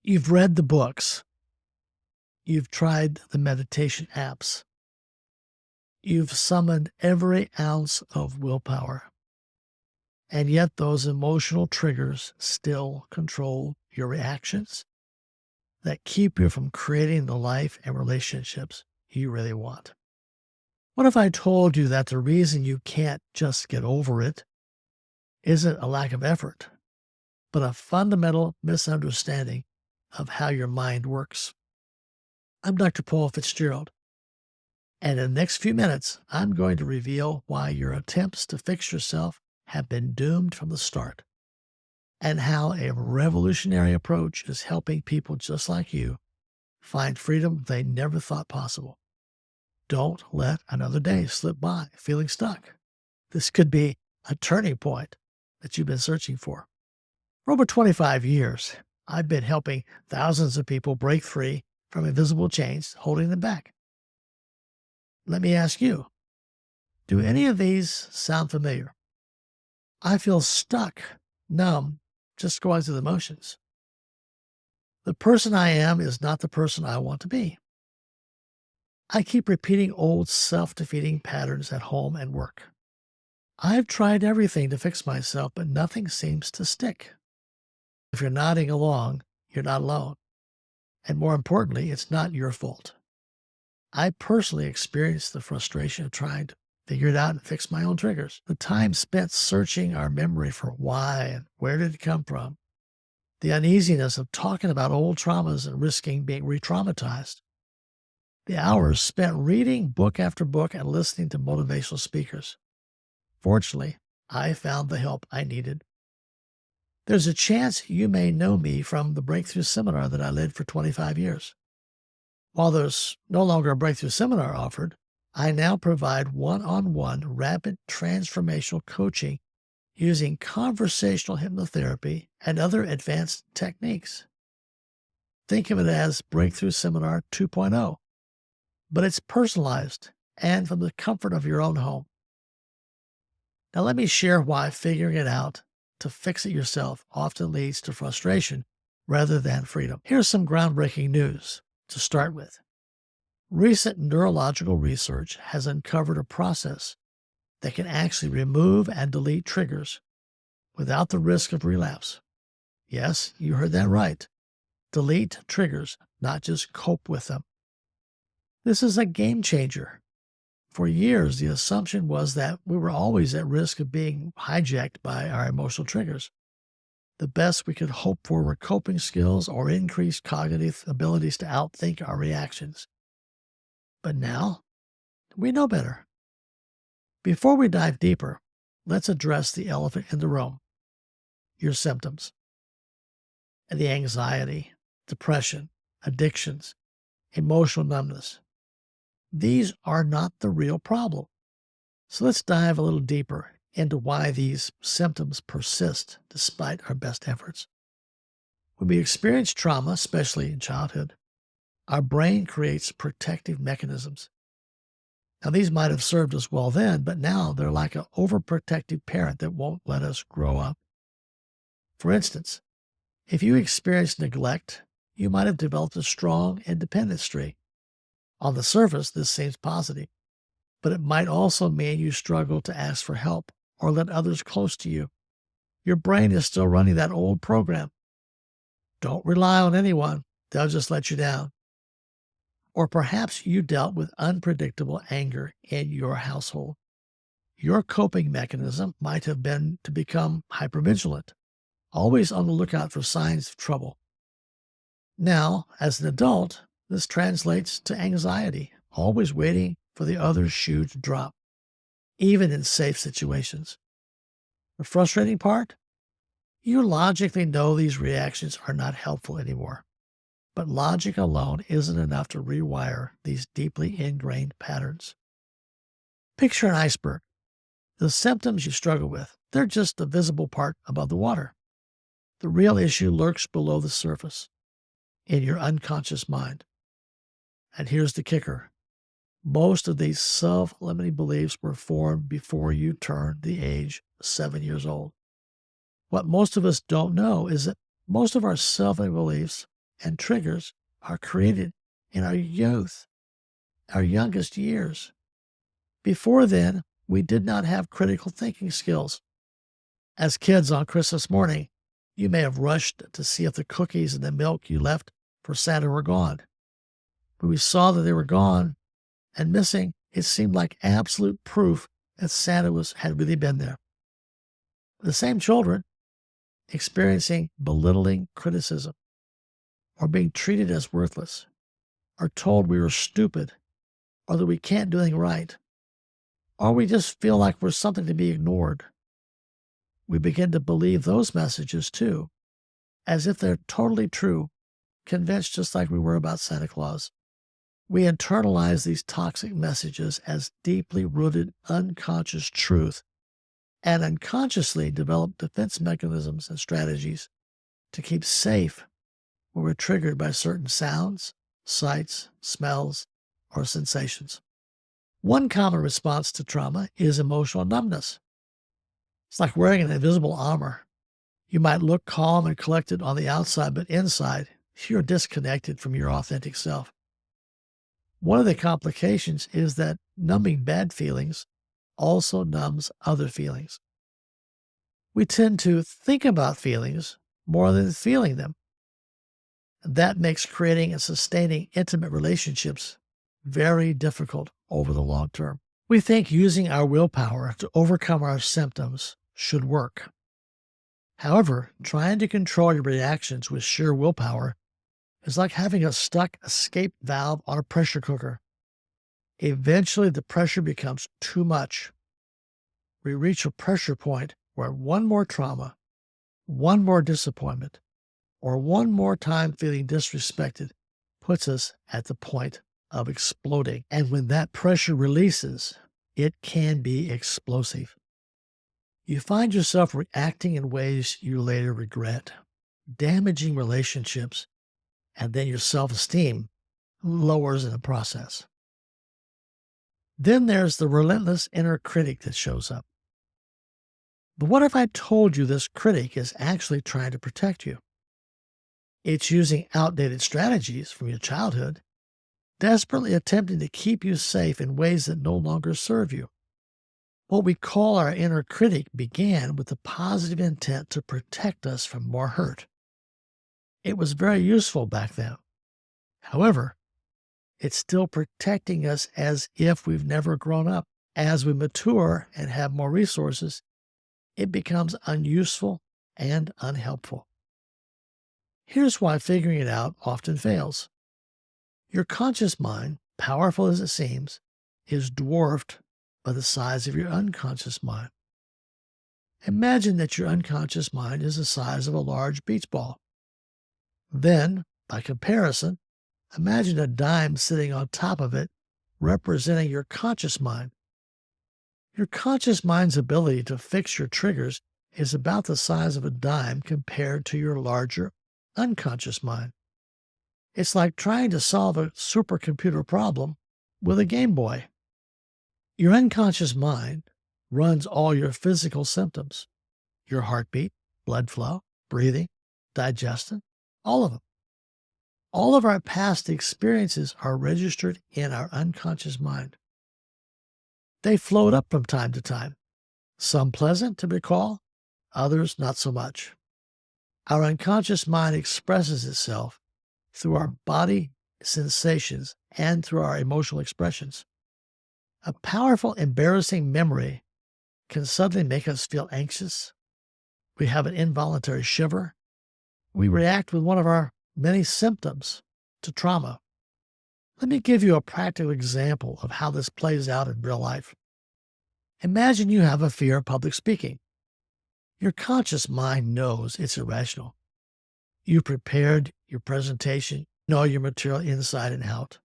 You've read the books. You've tried the meditation apps. You've summoned every ounce of willpower. And yet those emotional triggers still control your reactions that keep you from creating the life and relationships you really want. What if I told you that the reason you can't just get over it isn't a lack of effort, but a fundamental misunderstanding of how your mind works? I'm Dr. Paul Fitzgerald, and in the next few minutes, I'm going to reveal why your attempts to fix yourself have been doomed from the start, and how a revolutionary approach is helping people just like you find freedom they never thought possible. Don't let another day slip by feeling stuck. This could be a turning point that you've been searching for. For over 25 years, I've been helping thousands of people break free from invisible chains holding them back. Let me ask you, do any of these sound familiar? I feel stuck, numb, just going through the motions. The person I am is not the person I want to be. I keep repeating old self-defeating patterns at home and work. I've tried everything to fix myself, but nothing seems to stick. If you're nodding along, you're not alone. And more importantly, it's not your fault. I personally experienced the frustration of trying to figure it out and fix my own triggers. The time spent searching our memory for why and where did it come from. The uneasiness of talking about old traumas and risking being re-traumatized. The hours spent reading book after book and listening to motivational speakers. Fortunately, I found the help I needed. There's a chance you may know me from the breakthrough seminar that I led for 25 years. While there's no longer a breakthrough seminar offered, I now provide one-on-one rapid transformational coaching using conversational hypnotherapy and other advanced techniques. Think of it as Breakthrough Seminar 2.0, but it's personalized and from the comfort of your own home. Now let me share why figuring it out to fix it yourself often leads to frustration rather than freedom. Here's some groundbreaking news to start with. Recent neurological research has uncovered a process that can actually remove and delete triggers without the risk of relapse. Yes, you heard that right. Delete triggers, not just cope with them. This is a game changer. For years, the assumption was that we were always at risk of being hijacked by our emotional triggers. The best we could hope for were coping skills or increased cognitive abilities to outthink our reactions. But now, we know better. Before we dive deeper, let's address the elephant in the room, your symptoms. And the anxiety, depression, addictions, emotional numbness. These are not the real problem. So let's dive a little deeper into why these symptoms persist despite our best efforts. When we experience trauma, especially in childhood, our brain creates protective mechanisms. Now, these might have served us well then, but now they're like an overprotective parent that won't let us grow up. For instance, if you experience neglect, you might have developed a strong independence streak. On the surface, this seems positive, but it might also mean you struggle to ask for help or let others close to you. Your brain is still running that old program. Don't rely on anyone. They'll just let you down. Or perhaps you dealt with unpredictable anger in your household. Your coping mechanism might have been to become hypervigilant, always on the lookout for signs of trouble. Now, as an adult, this translates to anxiety, always waiting for the other's shoe to drop, even in safe situations. The frustrating part? You logically know these reactions are not helpful anymore. But logic alone isn't enough to rewire these deeply ingrained patterns. Picture an iceberg. The symptoms you struggle with, they're just the visible part above the water. The real issue lurks below the surface, in your unconscious mind. And here's the kicker. Most of these self-limiting beliefs were formed before you turned the age of 7 years old. What most of us don't know is that most of our self-limiting beliefs and triggers are created in our youth, our youngest years. Before then, we did not have critical thinking skills. As kids on Christmas morning, you may have rushed to see if the cookies and the milk you left for Santa were gone. When we saw that they were gone and missing, it seemed like absolute proof that Santa had really been there. The same children experiencing belittling criticism or being treated as worthless are told we are stupid or that we can't do anything right, or we just feel like we're something to be ignored. We begin to believe those messages too, as if they're totally true, convinced just like we were about Santa Claus. We internalize these toxic messages as deeply rooted unconscious truth and unconsciously develop defense mechanisms and strategies to keep safe when we're triggered by certain sounds, sights, smells, or sensations. One common response to trauma is emotional numbness. It's like wearing an invisible armor. You might look calm and collected on the outside, but inside, you're disconnected from your authentic self. One of the complications is that numbing bad feelings also numbs other feelings. We tend to think about feelings more than feeling them. That makes creating and sustaining intimate relationships very difficult over the long term. We think using our willpower to overcome our symptoms should work. However, trying to control your reactions with sheer willpower is like having a stuck escape valve on a pressure cooker. Eventually, the pressure becomes too much. We reach a pressure point where one more trauma, one more disappointment, or one more time feeling disrespected puts us at the point of exploding. And when that pressure releases, it can be explosive. You find yourself reacting in ways you later regret, damaging relationships, and then your self-esteem lowers in the process. Then there's the relentless inner critic that shows up. But what if I told you this critic is actually trying to protect you? It's using outdated strategies from your childhood, desperately attempting to keep you safe in ways that no longer serve you. What we call our inner critic began with the positive intent to protect us from more hurt. It was very useful back then. However, it's still protecting us as if we've never grown up. As we mature and have more resources, it becomes unuseful and unhelpful. Here's why figuring it out often fails. Your conscious mind, powerful as it seems, is dwarfed by the size of your unconscious mind. Imagine that your unconscious mind is the size of a large beach ball. Then, by comparison, imagine a dime sitting on top of it, representing your conscious mind. Your conscious mind's ability to fix your triggers is about the size of a dime compared to your larger unconscious mind. It's like trying to solve a supercomputer problem with a Game Boy. Your unconscious mind runs all your physical symptoms, your heartbeat, blood flow, breathing, digestion, all of them. All of our past experiences are registered in our unconscious mind. They float up from time to time, some pleasant to recall, others not so much. Our unconscious mind expresses itself through our body sensations and through our emotional expressions. A powerful, embarrassing memory can suddenly make us feel anxious. We have an involuntary shiver. We react with one of our many symptoms to trauma. Let me give you a practical example of how this plays out in real life. Imagine you have a fear of public speaking. Your conscious mind knows it's irrational. You prepared your presentation, know your material inside and out.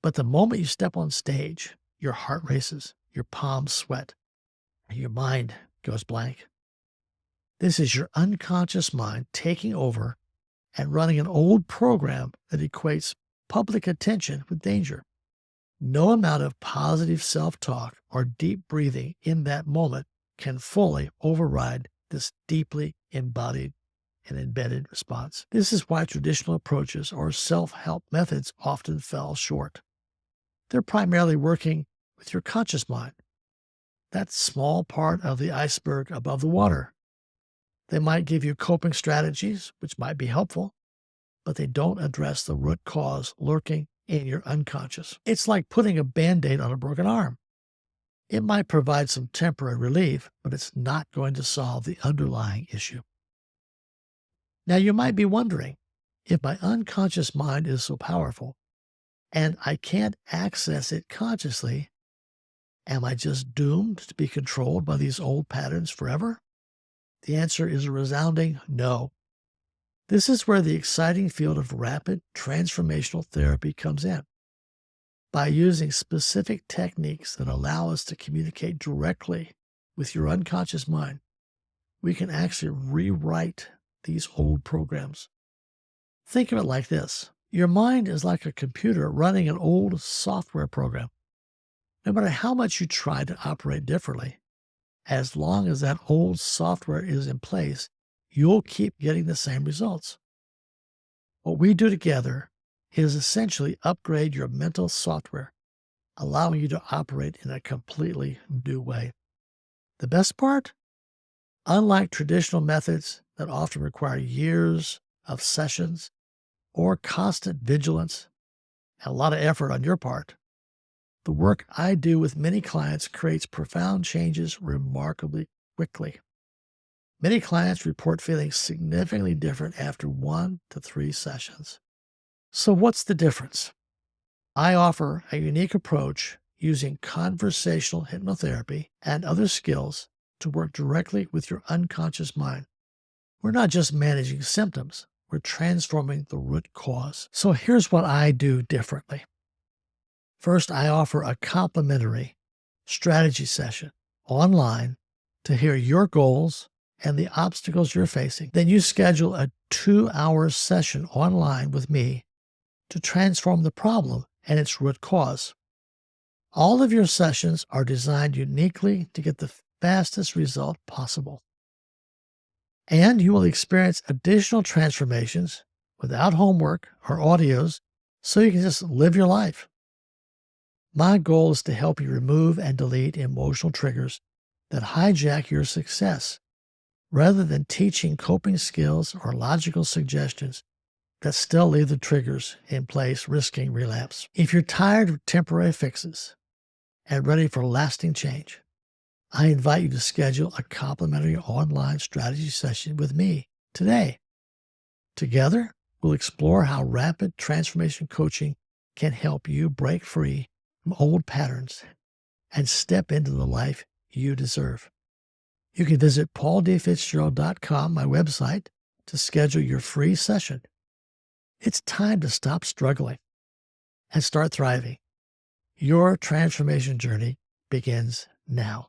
But the moment you step on stage, your heart races, your palms sweat, and your mind goes blank. This is your unconscious mind taking over and running an old program that equates public attention with danger. No amount of positive self-talk or deep breathing in that moment can fully override this deeply embodied an embedded response. This is why traditional approaches or self-help methods often fall short. They're primarily working with your conscious mind, that small part of the iceberg above the water. They might give you coping strategies, which might be helpful, but they don't address the root cause lurking in your unconscious. It's like putting a Band-Aid on a broken arm. It might provide some temporary relief, but it's not going to solve the underlying issue. Now, you might be wondering, if my unconscious mind is so powerful and I can't access it consciously, am I just doomed to be controlled by these old patterns forever? The answer is a resounding no. This is where the exciting field of rapid transformational therapy comes in. By using specific techniques that allow us to communicate directly with your unconscious mind, we can actually rewrite these old programs. Think of it like this. Your mind is like a computer running an old software program. No matter how much you try to operate differently, as long as that old software is in place, you'll keep getting the same results. What we do together is essentially upgrade your mental software, allowing you to operate in a completely new way. The best part? Unlike traditional methods that often require years of sessions or constant vigilance and a lot of effort on your part, the work I do with many clients creates profound changes remarkably quickly. Many clients report feeling significantly different after 1 to 3 sessions. So what's the difference? I offer a unique approach using conversational hypnotherapy and other skills to work directly with your unconscious mind. We're not just managing symptoms, we're transforming the root cause. So here's what I do differently. First, I offer a complimentary strategy session online to hear your goals and the obstacles you're facing. Then you schedule a 2-hour session online with me to transform the problem and its root cause. All of your sessions are designed uniquely to get the fastest result possible. And you will experience additional transformations without homework or audios, so you can just live your life. My goal is to help you remove and delete emotional triggers that hijack your success, rather than teaching coping skills or logical suggestions that still leave the triggers in place, risking relapse. If you're tired of temporary fixes and ready for lasting change, I invite you to schedule a complimentary online strategy session with me today. Together, we'll explore how rapid transformation coaching can help you break free from old patterns and step into the life you deserve. You can visit pauldfitzgerald.com, my website, to schedule your free session. It's time to stop struggling and start thriving. Your transformation journey begins now.